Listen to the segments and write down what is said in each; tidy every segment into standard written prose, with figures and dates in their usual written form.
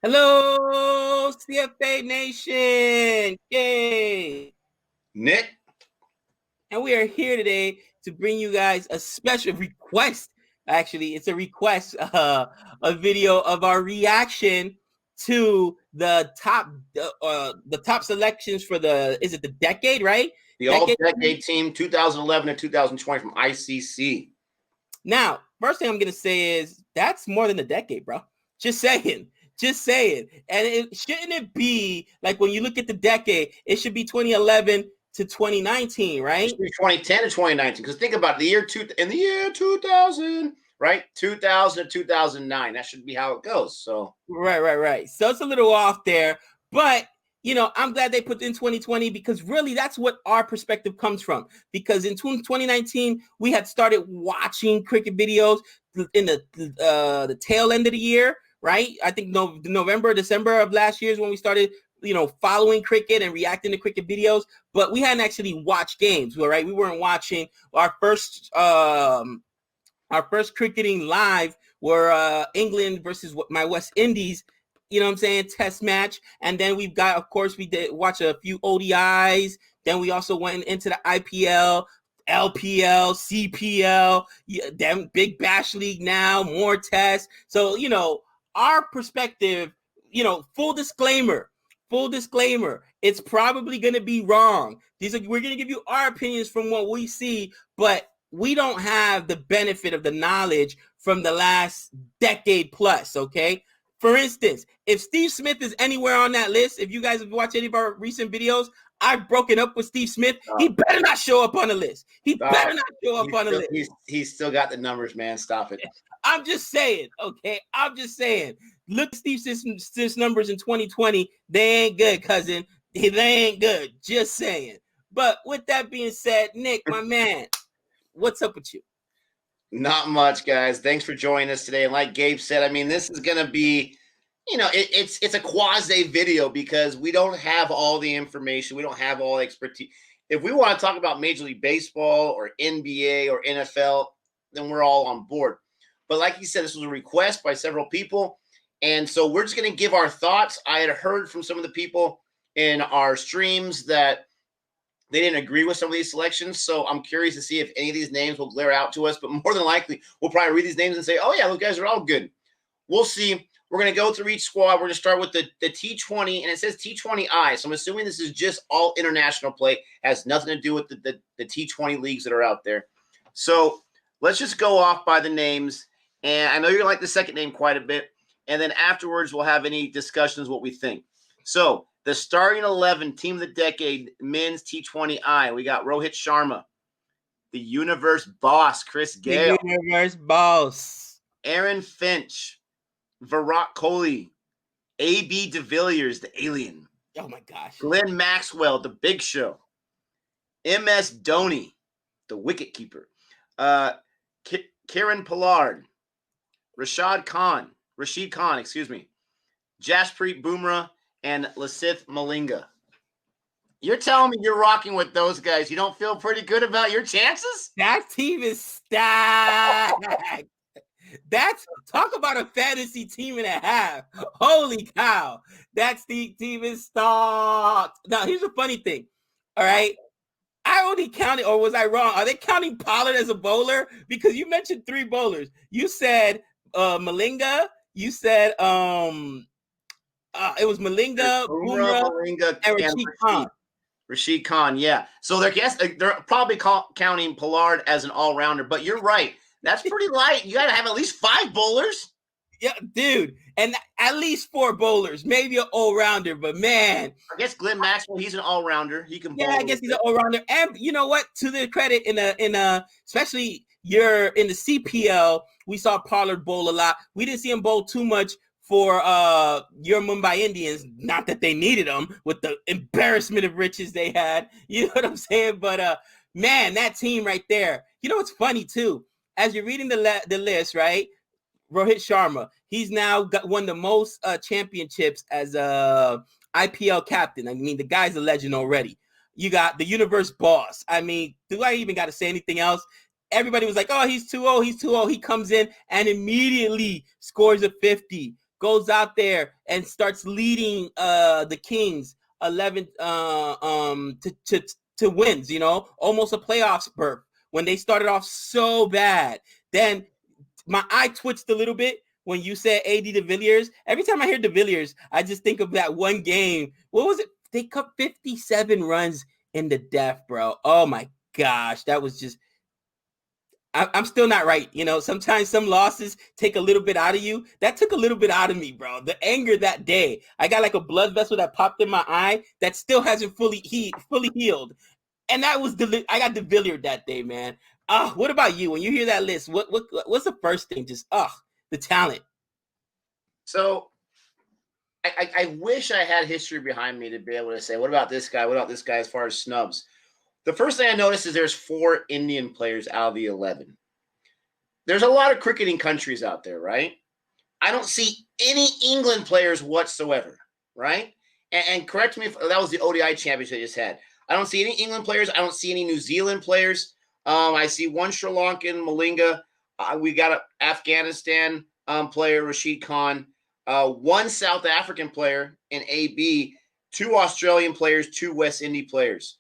Hello, CFA Nation. Yay. Nick. And we are here today to bring you guys a special request. Actually, it's a request, a video of our reaction to the top selections for is it the decade, right? The all-decade team, 2011 to 2020 from ICC. Now, first thing I'm going to say is that's more than a decade, bro. Just saying. And shouldn't it be like when you look at the decade, it should be 2011 to 2019, right? It should be 2010 to 2019. Because think about it, in the year 2000, right? 2000 to 2009. That should be how it goes. So Right. So it's a little off there, but I'm glad they put in 2020 because really that's what our perspective comes from. Because in 2019, we had started watching cricket videos in the tail end of the year, right? I think November, December of last year is when we started, following cricket and reacting to cricket videos. But we hadn't actually watched games, right? We weren't watching our first cricketing live were England versus my West Indies. Test match. And then we did watch a few ODIs. Then we also went into the IPL, LPL, CPL, then Big Bash League now, more tests. So, our perspective, full disclaimer, it's probably going to be wrong. We're going to give you our opinions from what we see, but we don't have the benefit of the knowledge from the last decade plus, okay? For instance, if Steve Smith is anywhere on that list, if you guys have watched any of our recent videos, I've broken up with Steve Smith. He better not show up on the list. He's still got the numbers, man. Stop it. I'm just saying, okay? Look at Steve Smith's numbers in 2020. They ain't good, cousin. They ain't good. Just saying. But with that being said, Nick, my man, what's up with you? Not much, guys. Thanks for joining us today. And like Gabe said, I mean, this is going to be, it's a quasi video because we don't have all the information. We don't have all the expertise. If we want to talk about Major League Baseball or NBA or NFL, then we're all on board. But like you said, this was a request by several people. And so we're just going to give our thoughts. I had heard from some of the people in our streams that they didn't agree with some of these selections. So I'm curious to see if any of these names will glare out to us. But more than likely, we'll probably read these names and say, oh, yeah, those guys are all good. We'll see. We're going to go through each squad. We're going to start with the T20, and it says T20I. So I'm assuming this is just all international play. Has nothing to do with the T20 leagues that are out there. So let's just go off by the names. And I know you're going to like the second name quite a bit. And then afterwards, we'll have any discussions what we think. So the starting 11, team of the decade, men's T20I. We got Rohit Sharma, the universe boss, Chris Gale. The universe boss. Aaron Finch, Virat Kohli, A.B. de Villiers, the alien. Oh, my gosh. Glenn Maxwell, the big show. M.S. Dhoni, the wicketkeeper. Kieran Pollard, Rashid Khan, Jasprit Bumrah, and Lasith Malinga. You're telling me you're rocking with those guys. You don't feel pretty good about your chances? That team is stacked. Talk about a fantasy team and a half. Holy cow. That team is stacked. Now, here's a funny thing. All right. I only counted, or was I wrong? Are they counting Pollard as a bowler? Because you mentioned 3 bowlers. You said Malinga. You said it was Malinga, Bumrah, and Rashid Khan, yeah. So they're probably counting Pollard as an all-rounder, but you're right. That's pretty light. You got to have at least 5 bowlers. Yeah, dude. And at least 4 bowlers. Maybe an all-rounder, but man. I guess Glenn Maxwell, he's an all-rounder. He can bowl. Yeah, I guess he's an all-rounder. And you know what? To their credit, especially you're in the CPL, we saw Pollard bowl a lot. We didn't see him bowl too much for your Mumbai Indians. Not that they needed him with the embarrassment of riches they had. You know what I'm saying? But, man, that team right there. You know what's funny, too? As you're reading the list, right? Rohit Sharma, he's now won the most championships as a IPL captain. I mean, the guy's a legend already. You got the universe boss. I mean, do I even got to say anything else? Everybody was like, oh, he's too old. He comes in and immediately scores a 50, goes out there and starts leading the Kings 11 to wins, almost a playoffs berth when they started off so bad. Then my eye twitched a little bit when you said AD de Villiers. Every time I hear de Villiers, I just think of that one game. What was it? They cut 57 runs in the death, bro. Oh my gosh, that was just. I'm still not right. Sometimes some losses take a little bit out of you. That took a little bit out of me, bro. The anger that day. I got like a blood vessel that popped in my eye that still hasn't fully healed. And that was I got de Villiers that day, man. What about you? When you hear that list, what's the first thing? Just the talent. So I wish I had history behind me to be able to say, what about this guy? What about this guy as far as snubs? The first thing I noticed is there's 4 Indian players out of the 11. There's a lot of cricketing countries out there, right? I don't see any England players whatsoever, right? And correct me if that was the ODI championship I just had. I don't see any England players. I don't see any New Zealand players. I see one Sri Lankan, Malinga. We got an Afghanistan player, Rashid Khan. One South African player in AB. 2 Australian players, 2 West Indies players.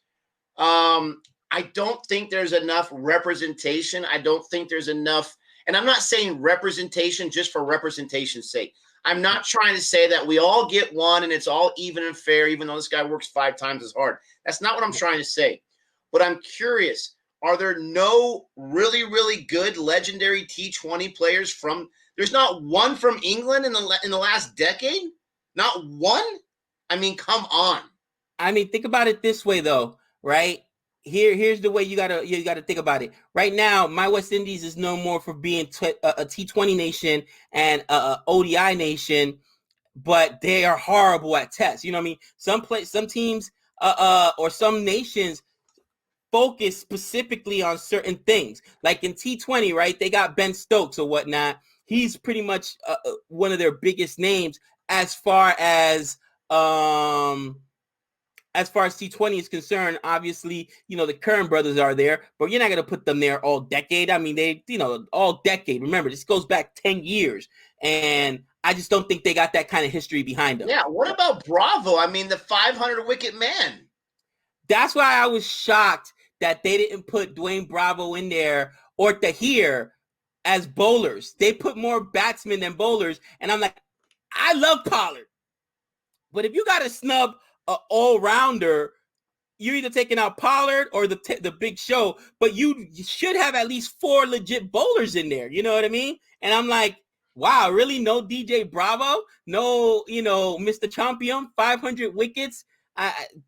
I don't think there's enough representation. I don't think there's enough, and I'm not saying representation just for representation's sake. I'm not trying to say that we all get one and it's all even and fair, even though this guy works 5 times as hard. That's not what I'm trying to say. But I'm curious, are there no really, really good legendary T20 players there's not one from England in the last decade? Not one? I mean, come on. I mean, think about it this way, though. Right here's the way you gotta think about it. Right now, my West Indies is known more for being a T20 nation and a ODI nation, but they are horrible at tests. You know what I mean? Some teams or some nations focus specifically on certain things. Like in T20, right? They got Ben Stokes or whatnot. He's pretty much one of their biggest names as far as T20 is concerned. Obviously, the Curran brothers are there, but you're not going to put them there all decade. I mean, they, all decade. Remember, this goes back 10 years, and I just don't think they got that kind of history behind them. Yeah, what about Bravo? I mean, the 500-wicket man. That's why I was shocked that they didn't put Dwayne Bravo in there or Tahir as bowlers. They put more batsmen than bowlers, and I'm like, I love Pollard, but if you got to snub an all-rounder, you're either taking out Pollard or the Big Show, but you should have at least 4 legit bowlers in there. You know what I mean? And I'm like, wow, really? No DJ Bravo? No, Mr. Champion, 500 wickets?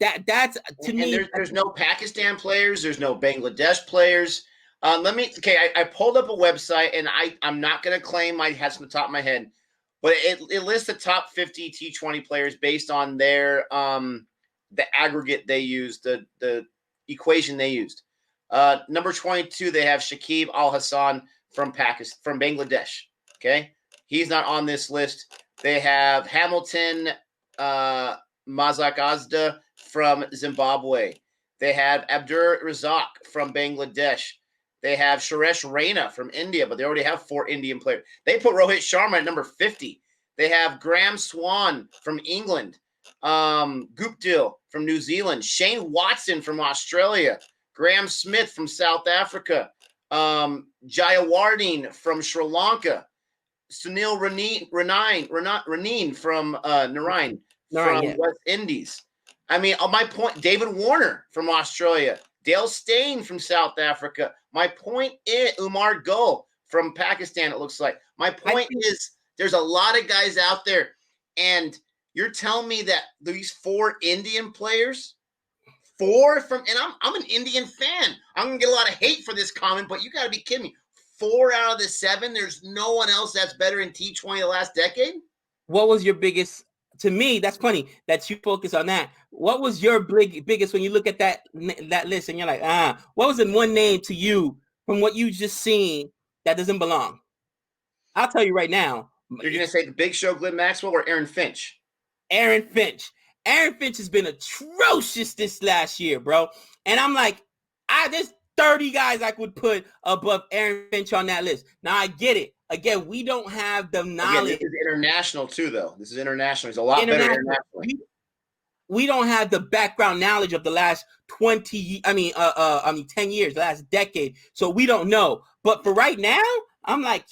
That's to me. There's no Pakistan players. There's no Bangladesh players. I pulled up a website, and I'm not going to claim I had from the top of my head, but it lists the top 50 T20 players based on their the aggregate they used, the equation they used. Number 22, they have Shakib Al Hassan from Bangladesh. Okay, he's not on this list. They have Hamilton Mazakazda from Zimbabwe. They have Abdur Razak from Bangladesh. They have Suresh Raina from India, but they already have 4 Indian players. They put Rohit Sharma at number 50. They have Graham Swan from England, Guptill from New Zealand, Shane Watson from Australia, Graham Smith from South Africa, Jayawardene from Sri Lanka, Sunil Raneen from Narine from West Indies. I mean, on my point, David Warner from Australia, Dale Steyn from South Africa. My point is Umar Gul from Pakistan, it looks like. My point is there's a lot of guys out there, and you're telling me that these 4 Indian players, 4 from, and I'm an Indian fan. I'm going to get a lot of hate for this comment, but you got to be kidding me. 4 out of the 7, there's no one else that's better in T20 the last decade? What was your biggest, to me, that's funny that you focus on that. What was your biggest when you look at that list and you're like, what was the one name to you from what you just seen that doesn't belong? I'll tell you right now. You're going to say the Big Show, Glenn Maxwell, or Aaron Finch? Aaron Finch. Aaron Finch has been atrocious this last year, bro. And I'm like, there's 30 guys I could put above Aaron Finch on that list. Now, I get it. again, we don't have the Again, knowledge. this is international too, though. This is international. He's a lot better internationally. We don't have the background knowledge of the last 10 years, the last decade. So we don't know. But for right now, I'm like,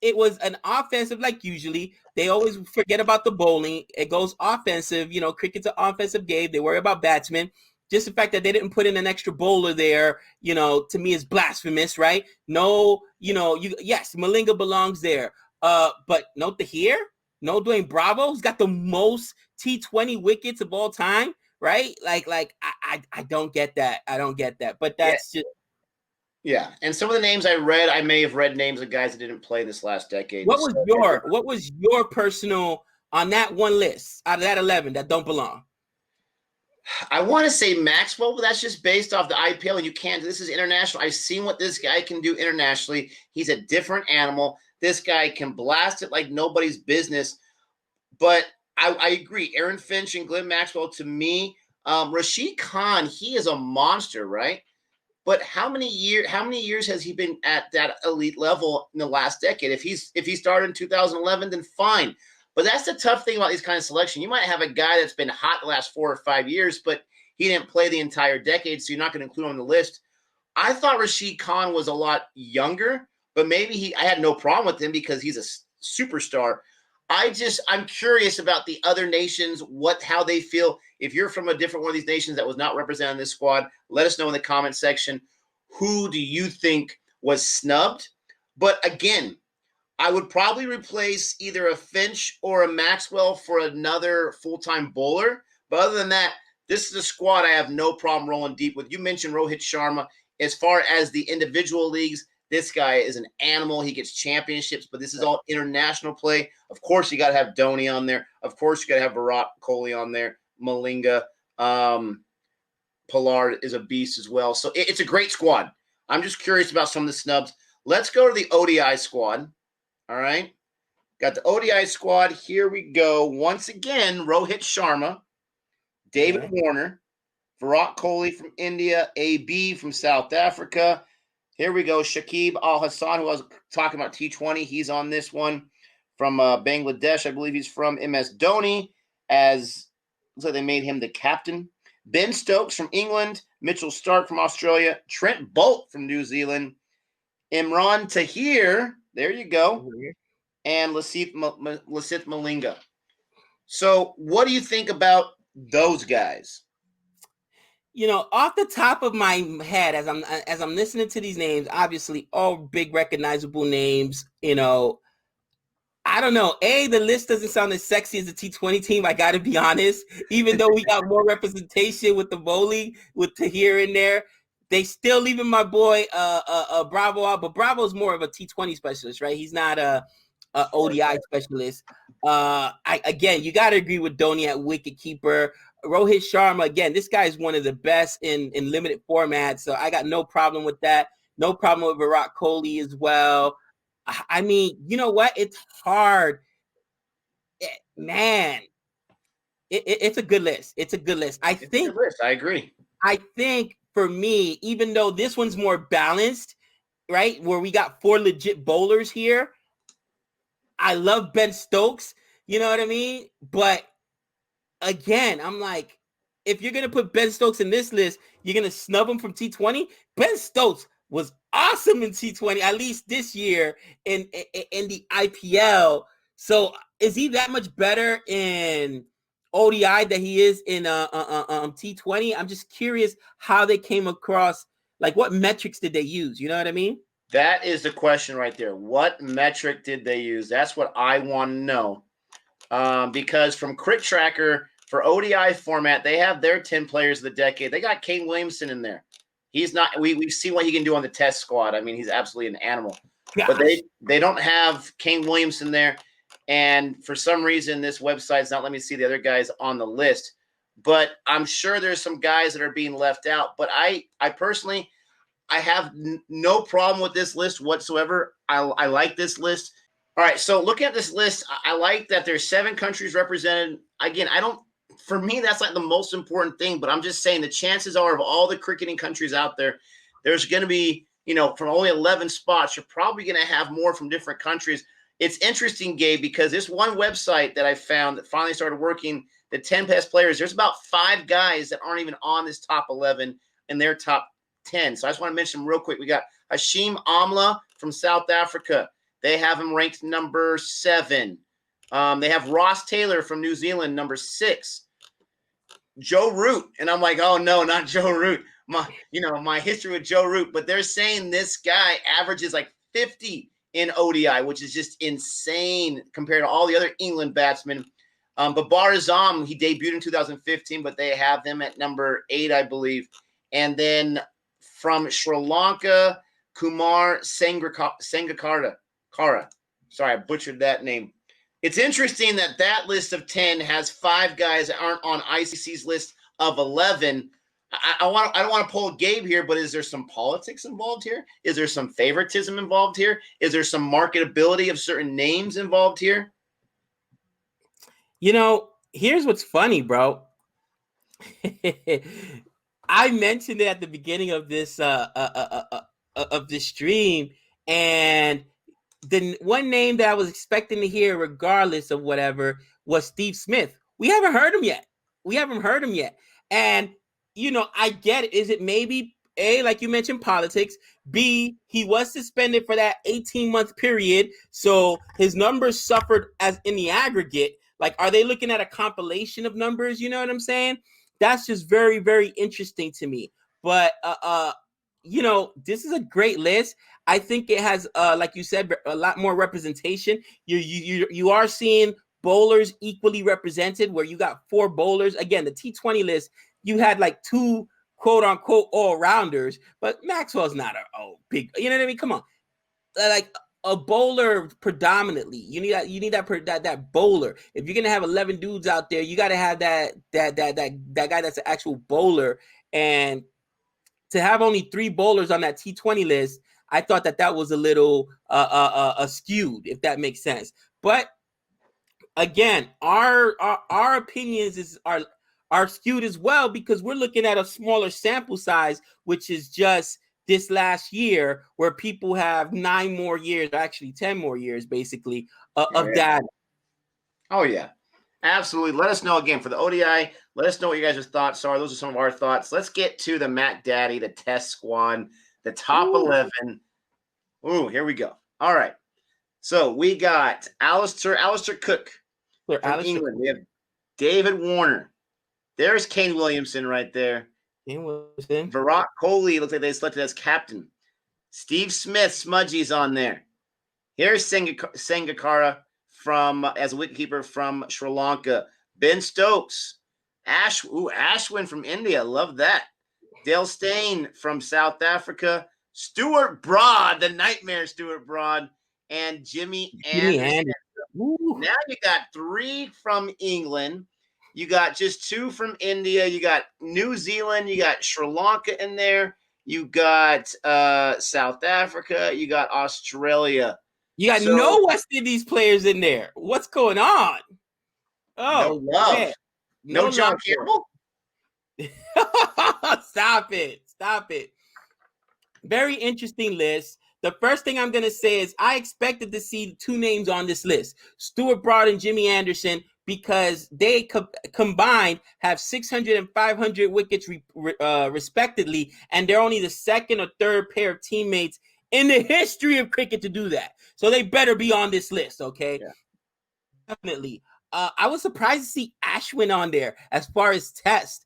it was an offensive, like usually. They always forget about the bowling. It goes offensive. You know, cricket's an offensive game. They worry about batsmen. Just the fact that they didn't put in an extra bowler there, you know, to me is blasphemous, right? No, you know, yes, Malinga belongs there. But no Tahir, no Dwayne Bravo, who's got the most T20 wickets of all time, right? I don't get that. I don't get that. But that's just. Yeah, and some of the names I read, I may have read names of guys that didn't play this last decade. What was your personal on that one list out of that 11 that don't belong? I want to say Maxwell, but that's just based off the IPL, and you can't. This is international. I've seen what this guy can do internationally. He's a different animal. This guy can blast it like nobody's business. But I agree. Aaron Finch and Glenn Maxwell, to me, Rashid Khan, he is a monster, right? But how many years has he been at that elite level in the last decade? If he started in 2011, then fine. But that's the tough thing about these kind of selection. You might have a guy that's been hot the last 4 or 5 years, but he didn't play the entire decade, so you're not going to include him on the list. I thought Rashid Khan was a lot younger, but maybe I had no problem with him because he's a superstar. I'm curious about the other nations, how they feel. If you're from a different one of these nations that was not represented in this squad, let us know in the comment section. Who do you think was snubbed? But again, I would probably replace either a Finch or a Maxwell for another full-time bowler. But other than that, this is a squad I have no problem rolling deep with. You mentioned Rohit Sharma. As far as the individual leagues, this guy is an animal. He gets championships, but this is all international play. Of course, you got to have Dhoni on there. Of course, you got to have Virat Kohli on there. Malinga. Pollard is a beast as well. So it's a great squad. I'm just curious about some of the snubs. Let's go to the ODI squad. All right. Got the ODI squad. Here we go. Once again, Rohit Sharma, David Warner, Virat Kohli from India, AB from South Africa. Here we go. Shakib Al Hassan, who I was talking about T20. He's on this one from Bangladesh. I believe he's from MS Dhoni, as looks like they made him the captain. Ben Stokes from England, Mitchell Starc from Australia, Trent Bolt from New Zealand, Imran Tahir, there you go, and Lasith Malinga. So what do you think about those guys? You know, off the top of my head, as I'm listening to these names, obviously all big recognizable names, you know, I don't know. The list doesn't sound as sexy as the T20 team. I got to be honest. Even though we got more representation with the bowling, with Tahir in there, they still leaving my boy Bravo out. But Bravo's more of a T20 specialist, right? He's not a ODI specialist. Again, you got to agree with Dhoni at wicketkeeper. Rohit Sharma, again, this guy is one of the best in limited formats, so I got no problem with that. No problem with Virat Kohli as well. I mean, you know what? It's hard. It's a good list. It's a good list. I agree. I think for me, even though this one's more balanced, right, where we got 4 legit bowlers here, I love Ben Stokes. You know what I mean? But again, I'm like, if you're going to put Ben Stokes in this list, you're going to snub him from T20. Ben Stokes was awesome in T20, at least this year in the IPL. So is he that much better in ODI than he is in T20? I'm just curious how they came across, like what metrics did they use? You know what I mean? That is the question right there. What metric did they use? That's what I want to know. Because from Cricket Tracker for ODI format, they have their 10 players of the decade. They got Kane Williamson in there. He's not. We've seen what he can do on the TESS squad. I mean, he's absolutely an animal. Gosh. But they don't have Kane Williamson there, and for some reason, this website's not letting me see the other guys on the list. But I'm sure there's some guys that are being left out. But I personally, I have no problem with this list whatsoever. I like this list. All right, so looking at this list, I like that there's 7 countries represented. Again, for me, that's like the most important thing, but I'm just saying the chances are of all the cricketing countries out there, there's going to be from only 11 spots, you're probably going to have more from different countries. It's interesting, Gabe, because this one website that I found that finally started working, the 10 best players, there's about 5 guys that aren't even on this top 11 in their top 10. So I just want to mention them real quick. We got Hashim Amla from South Africa. They have him ranked number 7. They have Ross Taylor from New Zealand, number 6. Joe Root. And I'm like, oh, no, not Joe Root. My history with Joe Root. But they're saying this guy averages like 50 in ODI, which is just insane compared to all the other England batsmen. Babar Azam, he debuted in 2015, but they have him at number 8, I believe. And then from Sri Lanka, Kumar Sangakkara. Sorry, I butchered that name. It's interesting that list of 10 has 5 guys that aren't on ICC's list of 11. I don't want to pull Gabe here, but is there some politics involved here? Is there some favoritism involved here? Is there some marketability of certain names involved here? Here's what's funny, bro. I mentioned it at the beginning of this stream, and the one name that I was expecting to hear, regardless of whatever, was Steve Smith. We haven't heard him yet. And, I get it. Is it maybe A, like you mentioned, politics? B, he was suspended for that 18-month period, so his numbers suffered as in the aggregate. Like, are they looking at a compilation of numbers? You know what I'm saying? That's just very, very interesting to me. But, this is a great list. I think it has, like you said, a lot more representation. You are seeing bowlers equally represented, where you got 4 bowlers. Again, the T20 list, you had like 2 quote unquote all-rounders, but Maxwell's not a big, you know what I mean? Come on. Like a bowler predominantly. You need that bowler. If you're gonna have 11 dudes out there, you got to have that guy that's an actual bowler. And to have only 3 bowlers on that T20 list, I thought that was a little skewed, if that makes sense. But again, our opinions are skewed as well, because we're looking at a smaller sample size, which is just this last year, where people have 9 more years, actually 10 more years, basically, of data. Oh, yeah. Absolutely. Let us know again for the ODI. Let us know what you guys' thoughts are. Those are some of our thoughts. Let's get to the Mac Daddy, the TESS Squad, the top 11. Ooh, here we go. All right. So we got Alistair Cook from England. We have David Warner. There's Kane Williamson right there. Virat Kohli looks like they selected as captain. Steve Smith, Smudgy's on there. Here's Sangakkara as a wicketkeeper from Sri Lanka. Ben Stokes. Ashwin from India. Love that. Dale Steyn from South Africa. Stuart Broad, the nightmare Stuart Broad. And Jimmy Anderson. Now you got 3 from England. You got just 2 from India. You got New Zealand. You got Sri Lanka in there. You got South Africa. You got Australia. You got no West Indies players in there. What's going on? Oh, no love. Man. No John Campbell? Stop it. Very interesting list. The first thing I'm going to say is I expected to see 2 names on this list, Stuart Broad and Jimmy Anderson, because they combined have 600 and 500 wickets respectively, and they're only the 2nd or 3rd pair of teammates in the history of cricket to do that. So they better be on this list, okay? Yeah. Definitely. I was surprised to see Ashwin on there as far as test.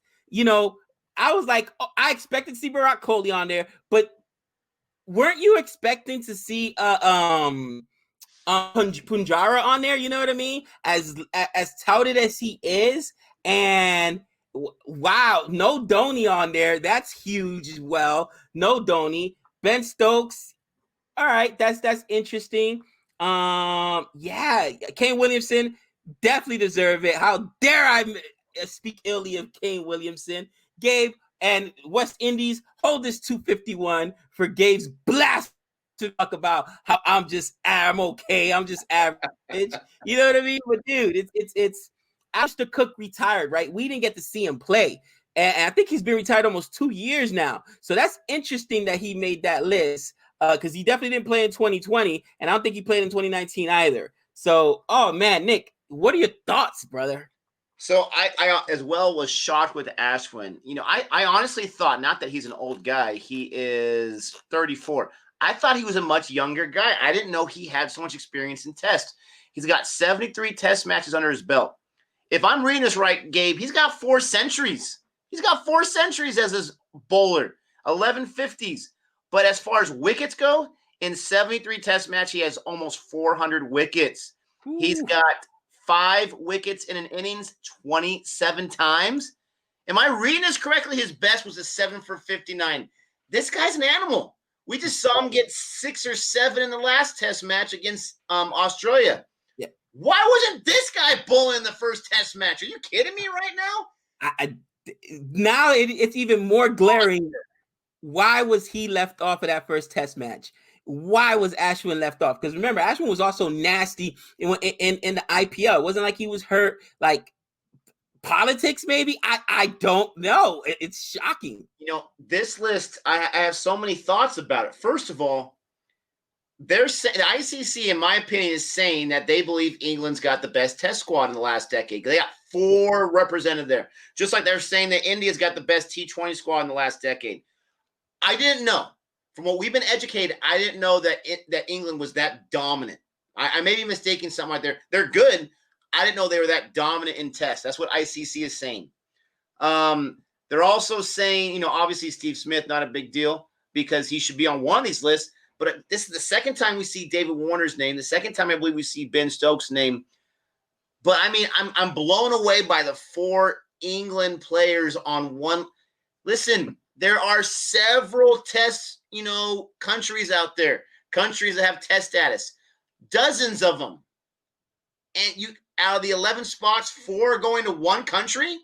I was like, I expected to see Virat Kohli on there, but weren't you expecting to see Punjara on there? You know what I mean? As touted as he is, and wow, no Dhoni on there. That's huge as well. No Dhoni. Ben Stokes. All right, that's interesting. Yeah, Kane Williamson definitely deserve it. How dare I speak illy of Kane Williamson? Gabe and West Indies, hold this 251 for Gabe's blast to talk about how I'm okay. I'm just average. You know what I mean? But dude, it's Alistair Cook retired, right? We didn't get to see him play. And I think he's been retired almost 2 years now. So that's interesting that he made that list because he definitely didn't play in 2020, and I don't think he played in 2019 either. So, oh man, Nick, what are your thoughts, brother? So I as well was shocked with Ashwin. You know, I honestly thought, not that he's an old guy, he is 34. I thought he was a much younger guy. I didn't know he had so much experience in test. He's got 73 test matches under his belt. If I'm reading this right, Gabe, he's got 4 centuries. He's got 4 centuries as his bowler, 11 50s. But as far as wickets go, in 73 test match, he has almost 400 wickets. Ooh. He's got 5 wickets in an innings 27 times. Am I reading this correctly? His best was a 7 for 59. This guy's an animal. We just saw him get 6 or 7 in the last test match against Australia. Yeah. Why wasn't this guy bowling in the first test match? Are you kidding me right now? Now it's even more glaring. Why was he left off of that first test match? Why was Ashwin left off? Because remember, Ashwin was also nasty in the IPL. It wasn't like he was hurt, like politics maybe. I don't know. It's shocking. You know, this list, I have so many thoughts about it. First of all, the ICC, in my opinion, is saying that they believe England's got the best test squad in the last decade. They got 4 represented there. Just like they're saying that India's got the best T20 squad in the last decade. I didn't know. From what we've been educated, I didn't know that England was that dominant. I may be mistaking something right there. They're good. I didn't know they were that dominant in tests. That's what ICC is saying. They're also saying, you know, obviously Steve Smith, not a big deal because he should be on one of these lists. But this is the second time we see David Warner's name. The second time I believe we see Ben Stokes' name. But I mean, I'm blown away by the 4 England players on one. Listen, there are several test, you know, countries out there, countries that have test status, dozens of them. And you, out of the 11 spots, 4 are going to one country.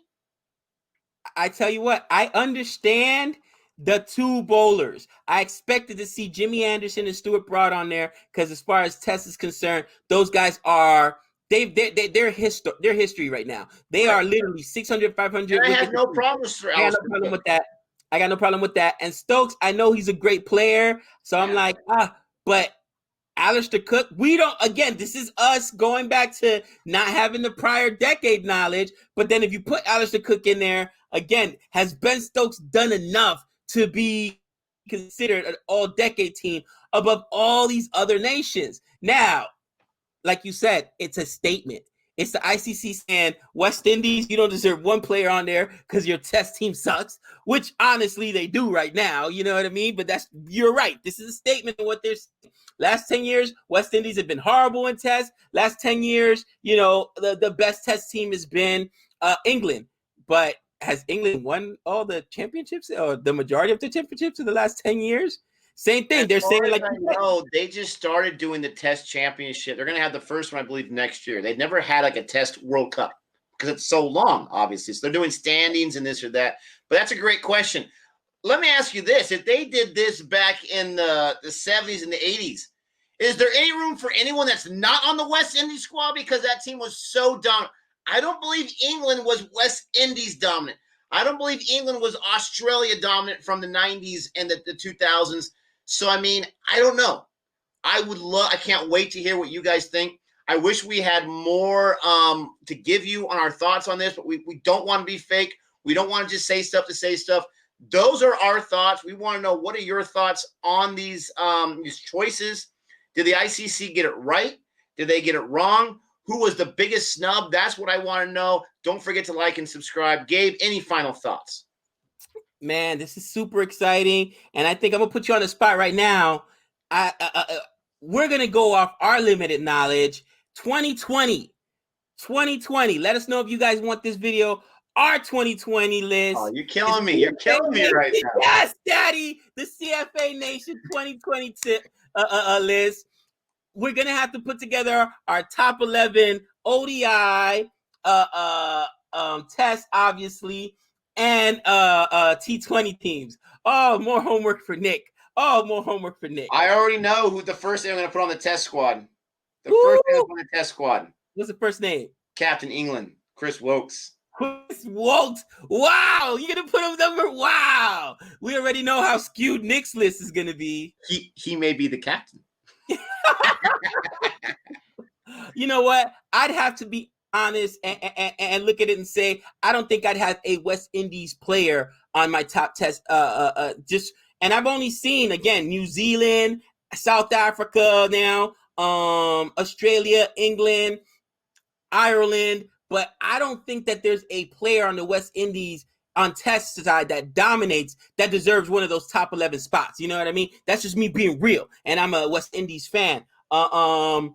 I tell you what, I understand the 2 bowlers. I expected to see Jimmy Anderson and Stuart Broad on there because as far as test is concerned, those guys are they're history right now. They are literally 600, 500. I have no problems for I got no problem with that. I got no problem with that. And Stokes, I know he's a great player. So I'm like, but Alistair Cook, we don't, again, this is us going back to not having the prior decade knowledge. But then if you put Alistair Cook in there, again, has Ben Stokes done enough to be considered an all-decade team above all these other nations? Now, like you said, it's a statement. It's the ICC saying, West Indies, you don't deserve one player on there because your test team sucks, which honestly they do right now. You know what I mean? But you're right. This is a statement of what they're saying. Last 10 years, West Indies have been horrible in tests. Last 10 years, you know, the best test team has been England. But has England won all the championships or the majority of the championships in the last 10 years? Same thing. They're saying like, no, they just started doing the test championship. They're going to have the first one, I believe, next year. They've never had like a test World Cup because it's so long, obviously. So they're doing standings and this or that. But that's a great question. Let me ask you this. If they did this back in the 70s and the 80s, is there any room for anyone that's not on the West Indies squad because that team was so dominant? I don't believe England was West Indies dominant. I don't believe England was Australia dominant from the 90s and the 2000s. So, I mean, I don't know. I can't wait to hear what you guys think. I wish we had more to give you on our thoughts on this, but we don't want to be fake. We don't want to just say stuff to say stuff. Those are our thoughts. We want to know, what are your thoughts on these choices? Did the ICC get it right? Did they get it wrong? Who was the biggest snub? That's what I want to know. Don't forget to like and subscribe. Gabe, any final thoughts? Man, this is super exciting. And I think I'm going to put you on the spot right now. We're going to go off our limited knowledge. 2020. Let us know if you guys want this video. Our 2020 list. Oh, you're killing me. You're killing me right now. Yes, Daddy. The CFA Nation 2020 list. We're going to have to put together our top 11 ODI tests, obviously, and T20 teams. Oh, more homework for Nick. I already know who the first name I'm going to put on the test squad. The first name on the test squad. What's the first name? Captain England, Chris Wokes. Chris Walt. Wow, you're gonna put him number. Wow, we already know how skewed Nick's list is gonna be. He may be the captain. You know what? I'd have to be honest and look at it and say I don't think I'd have a West Indies player on my top test. And I've only seen again New Zealand, South Africa now, Australia, England, Ireland, but I don't think that there's a player on the West Indies on test side that dominates that deserves one of those top 11 spots. You know what I mean? That's just me being real, and I'm a West Indies fan. I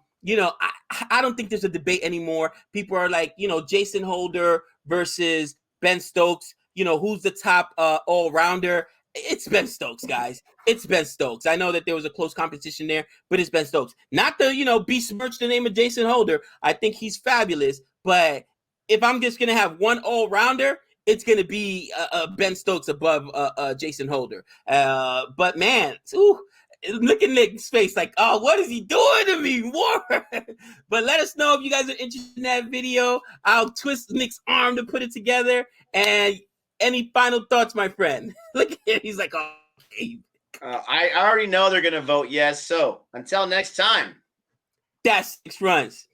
don't think there's a debate anymore. People are like, Jason Holder versus Ben Stokes. Who's the top all-rounder? It's Ben Stokes, guys. It's Ben Stokes. I know that there was a close competition there, but it's Ben Stokes. Not to, besmirch the name of Jason Holder. I think he's fabulous. But if I'm just going to have one all-rounder, it's going to be Ben Stokes above Jason Holder. But, man, look at Nick's face like, oh, what is he doing to me? More. But let us know if you guys are interested in that video. I'll twist Nick's arm to put it together. And any final thoughts, my friend? Look at him. He's like, oh, okay. I already know they're going to vote yes. So until next time. That's 6 runs.